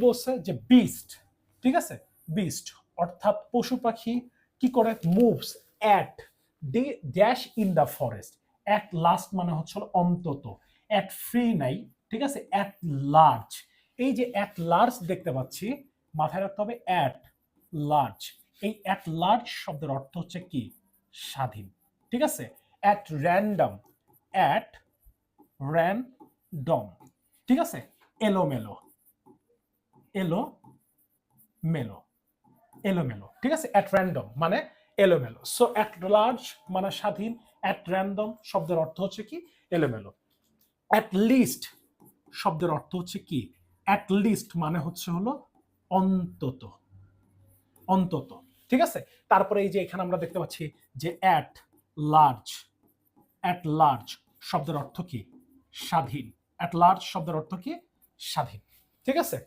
বলছে যে বিস্ট, ঠিক আছে, বিস্ট অর্থাৎ পশু পাখি কি করে, moves at the dash in the forest. At last মানে হচ্ছে অন্তত, অ্যাট ফ্রি নাই, ঠিক আছে, অ্যাট লার্জ। এই যে অ্যাট লার্জ দেখতে পাচ্ছি, মাথায় রাখতে হবে অ্যাট লার্জ। এই অ্যাট লার্জ শব্দের অর্থ হচ্ছে কি, স্বাধীন, ঠিক আছে। অ্যাট র্যান্ডম, অ্যাট র্যান্ডম, ঠিক আছে, এলোমেলো, এলো মেলো, এলোমেলো, ঠিক আছে। অ্যাট র্যান্ডম মানে এলোমেলো। সো অ্যাট লার্জ মানে স্বাধীন, অ্যাট র্যান্ডম শব্দের অর্থ হচ্ছে কি, এলোমেলো। অ্যাট লিস্ট শব্দের অর্থ হচ্ছে কি, অ্যাট লিস্ট মানে হচ্ছে হলো অন্তত, অন্তত, ঠিক আছে। তারপরে এই যে এখানে আমরা দেখতে পাচ্ছি যে অ্যাট লার্জ, অ্যাট লার্জ শব্দের অর্থ কি, স্বাধীন। অ্যাট লার্জ শব্দের অর্থ কি, স্বাধীন, ঠিক আছে।